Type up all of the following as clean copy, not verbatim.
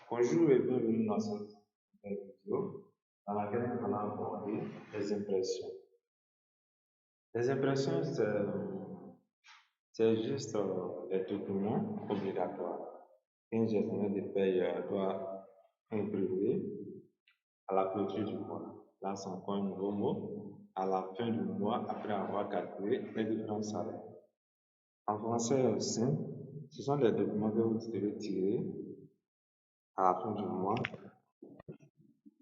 Bonjour et bienvenue dans cette nouvelle vidéo dans laquelle nous allons aborder les impressions. Les impressions, c'est juste les documents obligatoires qu'un gestionnaire de paye doit imprimer à la clôture du mois. Là, c'est encore un nouveau mot. À la fin du mois, après avoir calculé les différents salaires. En français, simple, ce sont des documents que vous devez tirer à la fin du mois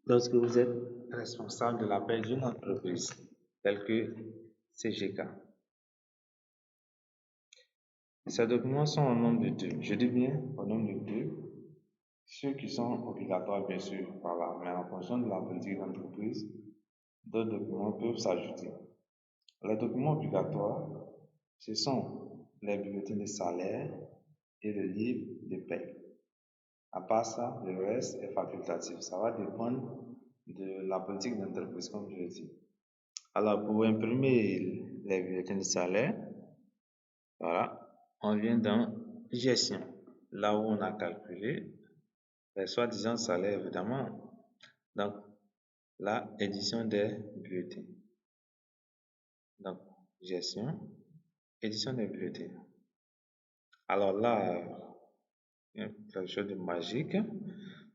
lorsque vous êtes responsable de la paie d'une entreprise telle que CGK. Ces documents sont au nombre de deux. Je dis bien au nombre de deux. Ceux qui sont obligatoires, bien sûr, voilà, mais en fonction de la politique d'entreprise, d'autres documents peuvent s'ajouter. Les documents obligatoires, ce sont les bulletins de salaire et le livre de paie. À part ça, le reste est facultatif. Ça va dépendre de la politique d'entreprise, comme je l'ai dit. Alors, pour imprimer les bulletins de salaire, voilà, on vient dans gestion, là où on a calculé les soi-disant salaires, évidemment. Donc, là, édition des bulletins. Donc, gestion, édition des bulletins. Alors là, il y a quelque chose de magique.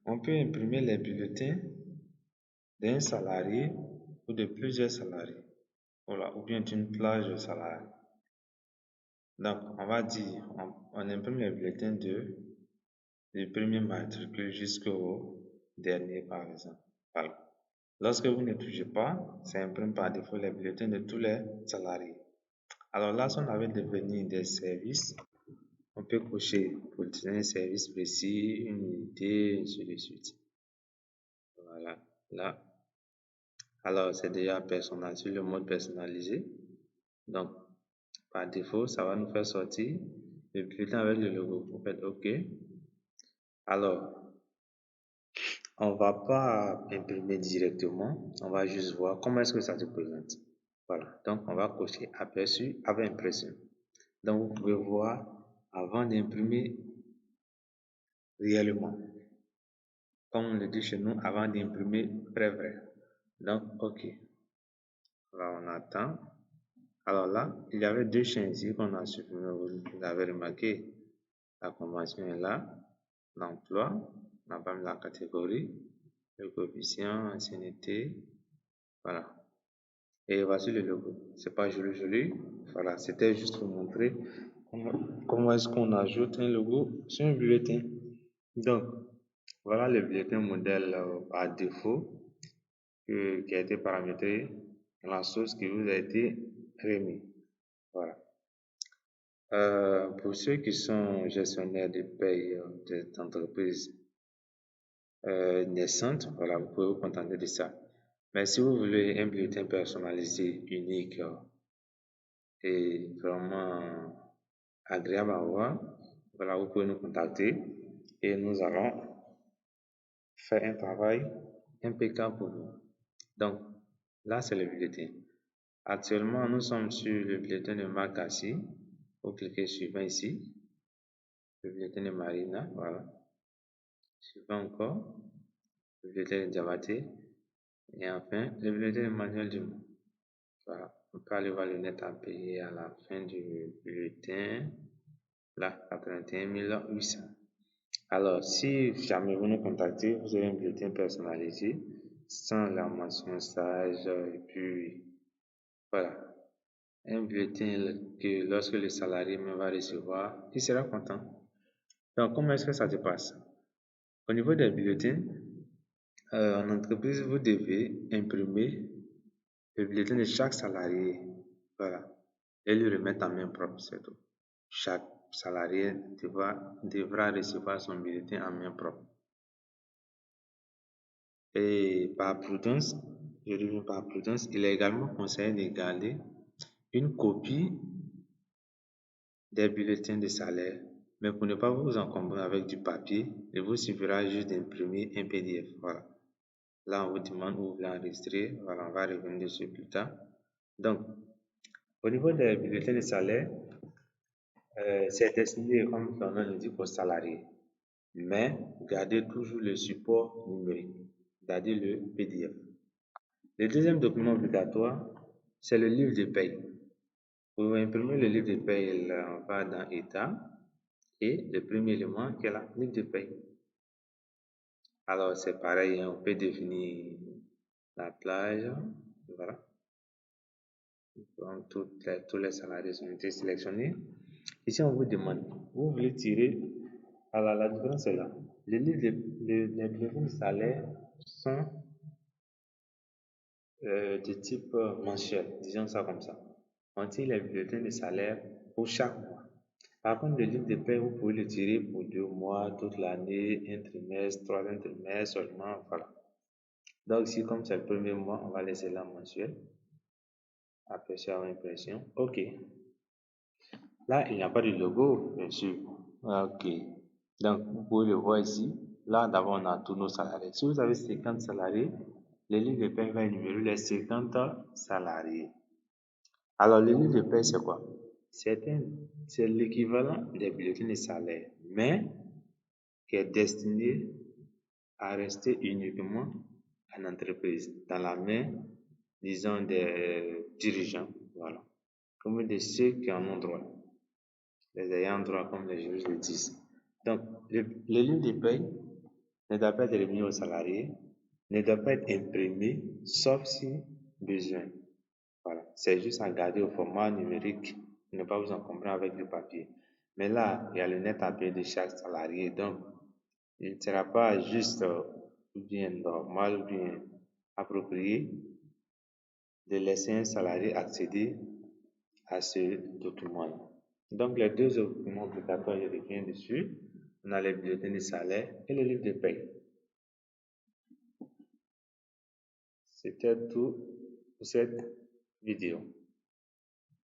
On peut imprimer les bulletins d'un salarié ou de plusieurs salariés, voilà, ou bien d'une plage de salariés. Donc, on va dire, on imprime les bulletins du premier matricule jusqu'au dernier, par exemple. Voilà. Lorsque vous ne touchez pas, ça imprime par défaut les bulletins de tous les salariés. Alors là, si on avait devenu des services, on peut cocher pour un service précis, une unité, ainsi de suite. Voilà, là. Alors, c'est déjà personnalisé, le mode personnalisé. Donc, par défaut, ça va nous faire sortir le bulletin avec le logo. Vous faites OK. Alors, on ne va pas imprimer directement. On va juste voir comment est-ce que ça se présente. Voilà. Donc, on va cocher aperçu avec impression. Donc, vous pouvez voir avant d'imprimer réellement. Comme on le dit chez nous, avant d'imprimer vrai. Donc, OK. Voilà, on attend. Alors là, il y avait deux chaînes ici qu'on a supprimées. Vous avez remarqué, la convention est là, l'emploi, on n'a pas mis la catégorie, le coefficient, ancienneté, voilà. Et voici le logo. C'est pas joli. Voilà, c'était juste pour montrer comment est-ce qu'on ajoute un logo sur un bulletin. Donc, voilà le bulletin modèle par défaut qui a été paramétré dans la source qui vous a été remis. Voilà. Pour ceux qui sont gestionnaires de paye d'entreprises naissantes, voilà, vous pouvez vous contenter de ça. Mais si vous voulez un bulletin personnalisé, unique et vraiment agréable à voir, voilà, vous pouvez nous contacter et nous allons faire un travail impeccable pour vous. Donc, là, c'est le bulletin. Actuellement, nous sommes sur le bulletin de Marc Cassi. Vous cliquez suivant ici. Le bulletin de Marina, voilà. Suivant encore. Le bulletin de Diabaté. Et enfin, le bulletin de Manuel Dumont. Voilà. On peut aller voir le net à payer à la fin du bulletin. Là, 81 800. Alors, si jamais vous nous contactez, vous avez un bulletin personnalisé sans la mention stage et puis voilà. Un bulletin que lorsque le salarié va recevoir, il sera content. Donc, comment est-ce que ça se passe? Au niveau des bulletins, en entreprise, vous devez imprimer le bulletin de chaque salarié. Voilà. Et le remettre en main propre, c'est tout. Chaque salarié devra recevoir son bulletin en main propre. Et par prudence, je dis par prudence, il est également conseillé de garder une copie des bulletins de salaire. Mais pour ne pas vous encombrer avec du papier, il vous suffira juste d'imprimer un PDF. Voilà. Là, on vous demande où vous voulez enregistrer. Voilà, on va revenir dessus plus tard. Donc, au niveau des bulletins de salaire, c'est destiné, comme son nom l'indique, aux salariés. mais gardez toujours le support numérique, c'est-à-dire le PDF. Le deuxième document obligatoire, c'est le livre de paie. Pour imprimer le livre de paie, on va dans État et le premier élément qui est la livre de paie. Alors c'est pareil, on peut définir la plage, voilà. Donc, tous les salariés ont été sélectionnés. Ici, on vous demande, vous voulez tirer, alors la différence est là. Les bulletins de salaire sont de type mensuel, disons ça comme ça. On tire les bulletins de salaire pour chaque mois. Par contre, le livre de paie, vous pouvez le tirer pour 2 mois, toute l'année, un trimestre, 3 trimestres seulement, voilà. Donc ici, comme c'est le premier mois, on va laisser là mensuel. Aperçoit impression. OK. Là, il n'y a pas de logo, bien sûr. OK. Donc, vous pouvez le voir ici. Là, d'abord, on a tous nos salariés. Si vous avez 50 salariés, le livre de paie va énumérer les 50 salariés. Alors, le livre de paie, c'est quoi? C'est l'équivalent des bulletins de salaire, mais qui est destiné à rester uniquement en entreprise, dans la main, disons, des dirigeants, voilà, comme de ceux qui en ont droit, les ayants droit, comme les juristes le disent. Donc, le livre de paie ne doit pas être remis aux salariés, ne doit pas être imprimé, sauf si besoin. Voilà, c'est juste à garder au format numérique, ne pas vous encombrer avec le papier. Mais là, il y a le net à payer de chaque salarié, donc il ne sera pas juste ou bien normal ou bien approprié de laisser un salarié accéder à ce document. Donc, les deux documents obligatoires, je reviens dessus. On a les bulletins de salaire et le livre de paie. C'était tout pour cette vidéo.